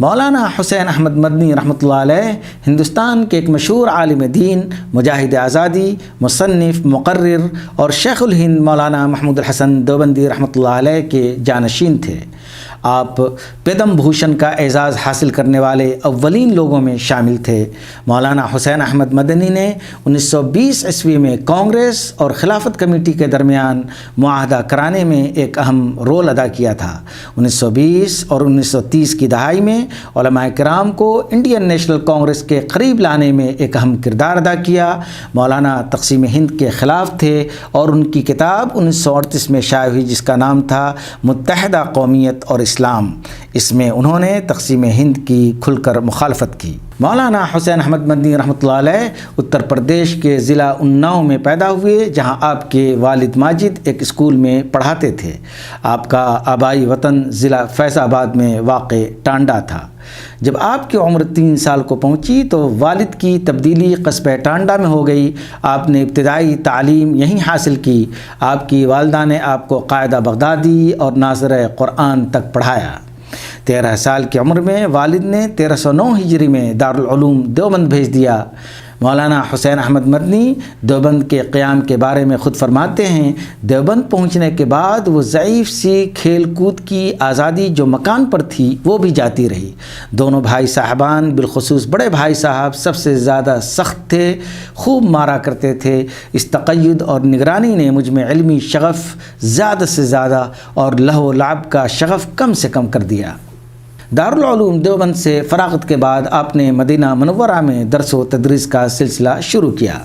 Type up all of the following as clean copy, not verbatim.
مولانا حسین احمد مدنی رحمۃ اللہ علیہ ہندوستان کے ایک مشہور عالم دین، مجاہد آزادی، مصنف، مقرر اور شیخ الہند مولانا محمود الحسن دیوبندی رحمۃ اللہ علیہ کے جانشین تھے۔ آپ پدم بھوشن کا اعزاز حاصل کرنے والے اولین لوگوں میں شامل تھے۔ مولانا حسین احمد مدنی نے 1920 عیسوی میں کانگریس اور خلافت کمیٹی کے درمیان معاہدہ کرانے میں ایک اہم رول ادا کیا تھا۔ 1920 اور 1930 کی دہائی میں علماء کرام کو انڈین نیشنل کانگریس کے قریب لانے میں ایک اہم کردار ادا کیا۔ مولانا تقسیم ہند کے خلاف تھے اور ان کی کتاب 1938 میں شائع ہوئی جس کا نام تھا متحدہ قومیت اور اسلام۔ اس میں انہوں نے تقسیم ہند کی کھل کر مخالفت کی۔ مولانا حسین احمد مدنی رحمۃ اللہ علیہ اتر پردیش کے ضلع اناؤ میں پیدا ہوئے، جہاں آپ کے والد ماجد ایک اسکول میں پڑھاتے تھے۔ آپ کا آبائی وطن ضلع فیض آباد میں واقع ٹانڈا تھا۔ جب آپ کی عمر 3 سال کو پہنچی تو والد کی تبدیلی قصبہ ٹانڈا میں ہو گئی۔ آپ نے ابتدائی تعلیم یہیں حاصل کی۔ آپ کی والدہ نے آپ کو قاعدہ بغدادی اور ناظر قرآن تک پڑھایا۔ 13 سال کی عمر میں والد نے 1309 ہجری میں دارالعلوم دیوبند بھیج دیا۔ مولانا حسین احمد مدنی دیوبند کے قیام کے بارے میں خود فرماتے ہیں، دیوبند پہنچنے کے بعد وہ ضعیف سی کھیل کود کی آزادی جو مکان پر تھی وہ بھی جاتی رہی۔ دونوں بھائی صاحبان، بالخصوص بڑے بھائی صاحب سب سے زیادہ سخت تھے، خوب مارا کرتے تھے۔ اس تقید اور نگرانی نے مجھ میں علمی شغف زیادہ سے زیادہ اور لہو و لعب کا شغف کم سے کم کر دیا۔ دارالعلوم دیوبند سے فراغت کے بعد آپ نے مدینہ منورہ میں درس و تدریس کا سلسلہ شروع کیا۔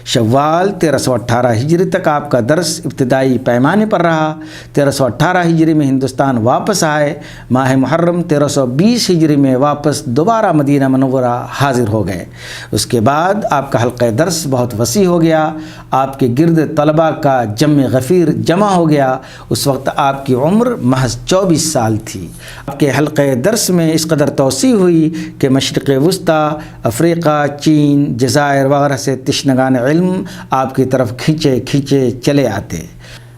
شوال 1318 ہجری تک آپ کا درس ابتدائی پیمانے پر رہا۔ 1318 ہجری میں ہندوستان واپس آئے۔ ماہ محرم 1320 ہجری میں واپس دوبارہ مدینہ منورہ حاضر ہو گئے۔ اس کے بعد آپ کا حلقہ درس بہت وسیع ہو گیا۔ آپ کے گرد طلباء کا جم غفیر جمع ہو گیا۔ اس وقت آپ کی عمر محض 24 سال تھی۔ آپ کے حلقہ درس میں اس قدر توسیع ہوئی کہ مشرق وسطیٰ، افریقہ، چین، جزائر وغیرہ سے تشنگان علم آپ کی طرف کھینچے چلے آتے۔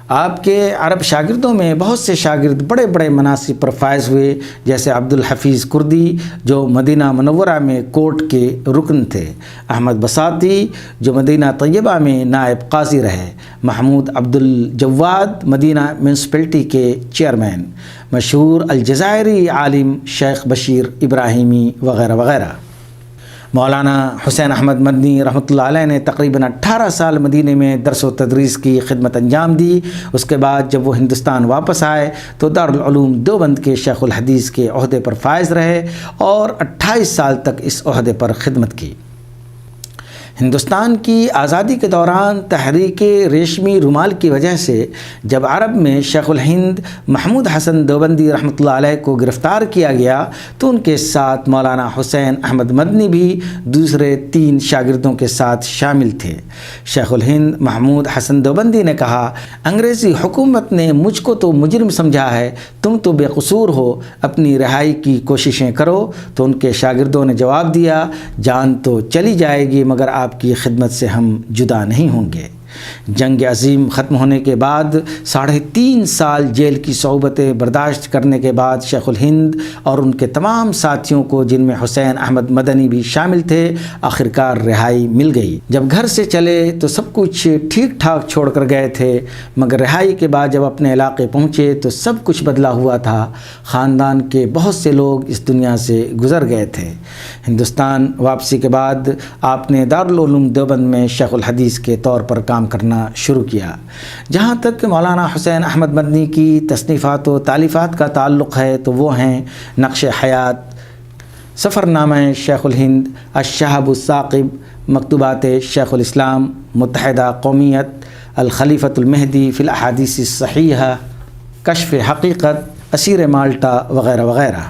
آپ کے عرب شاگردوں میں بہت سے شاگرد بڑے بڑے مناصب پر فائز ہوئے، جیسے عبدالحفیظ کردی جو مدینہ منورہ میں کورٹ کے رکن تھے، احمد بساطی جو مدینہ طیبہ میں نائب قاضی رہے، محمود عبدالجواد مدینہ میونسپلٹی کے چیئرمین، مشہور الجزائری عالم شیخ بشیر ابراہیمی وغیرہ وغیرہ۔ مولانا حسین احمد مدنی رحمۃ اللہ علیہ نے تقریباً 18 سال مدینے میں درس و تدریس کی خدمت انجام دی۔ اس کے بعد جب وہ ہندوستان واپس آئے تو دارالعلوم دیوبند کے شیخ الحدیث کے عہدے پر فائز رہے اور 28 سال تک اس عہدے پر خدمت کی۔ ہندوستان کی آزادی کے دوران تحریک ریشمی رومال کی وجہ سے جب عرب میں شیخ الہند محمود حسن دیوبندی رحمۃ اللہ علیہ کو گرفتار کیا گیا تو ان کے ساتھ مولانا حسین احمد مدنی بھی دوسرے 3 شاگردوں کے ساتھ شامل تھے۔ شیخ الہند محمود حسن دیوبندی نے کہا، انگریزی حکومت نے مجھ کو تو مجرم سمجھا ہے، تم تو بے قصور ہو، اپنی رہائی کی کوششیں کرو۔ تو ان کے شاگردوں نے جواب دیا، جان تو چلی جائے گی مگر آپ کی خدمت سے ہم جدا نہیں ہوں گے۔ جنگ عظیم ختم ہونے کے بعد 3.5 سال جیل کی صعوبتیں برداشت کرنے کے بعد شیخ الہند اور ان کے تمام ساتھیوں کو، جن میں حسین احمد مدنی بھی شامل تھے، آخرکار رہائی مل گئی۔ جب گھر سے چلے تو سب کچھ ٹھیک ٹھاک چھوڑ کر گئے تھے، مگر رہائی کے بعد جب اپنے علاقے پہنچے تو سب کچھ بدلا ہوا تھا۔ خاندان کے بہت سے لوگ اس دنیا سے گزر گئے تھے۔ ہندوستان واپسی کے بعد آپ نے دارالعلوم دیوبند میں شیخ الحدیث کے طور پر کام کرنا شروع کیا۔ جہاں تک مولانا حسین احمد مدنی کی تصنیفات و تالیفات کا تعلق ہے تو وہ ہیں نقش حیات، سفر نامہ شیخ الہند، الشہاب الثاقب، مکتوبات شیخ الاسلام، متحدہ قومیت، الخلیفۃ المہدی فی الاحادیث الصحیحہ، کشف حقیقت، اسیر مالٹا وغیرہ وغیرہ۔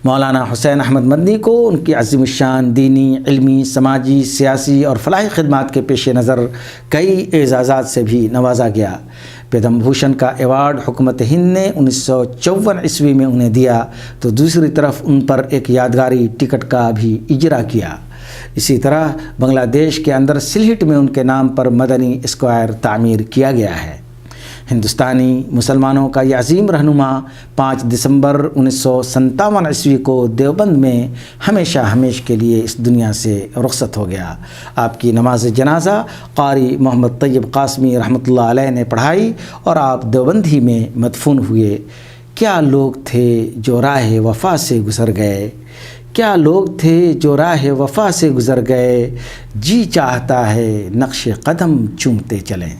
مولانا حسین احمد مدنی کو ان کی عظیم الشان دینی، علمی، سماجی، سیاسی اور فلاحی خدمات کے پیش نظر کئی اعزازات سے بھی نوازا گیا۔ پدم بھوشن کا ایوارڈ حکومت ہند نے 1954 عیسوی میں انہیں دیا تو دوسری طرف ان پر ایک یادگاری ٹکٹ کا بھی اجرا کیا۔ اسی طرح بنگلہ دیش کے اندر سلہٹ میں ان کے نام پر مدنی اسکوائر تعمیر کیا گیا ہے۔ ہندوستانی مسلمانوں کا یہ عظیم رہنما 5 دسمبر 1957 عیسوی کو دیوبند میں ہمیشہ کے لیے اس دنیا سے رخصت ہو گیا۔ آپ کی نماز جنازہ قاری محمد طیب قاسمی رحمۃ اللہ علیہ نے پڑھائی اور آپ دیوبند ہی میں مدفون ہوئے۔ کیا لوگ تھے جو راہ وفا سے گزر گئے، کیا لوگ تھے جو راہ وفا سے گزر گئے، جی چاہتا ہے نقش قدم چومتے چلیں۔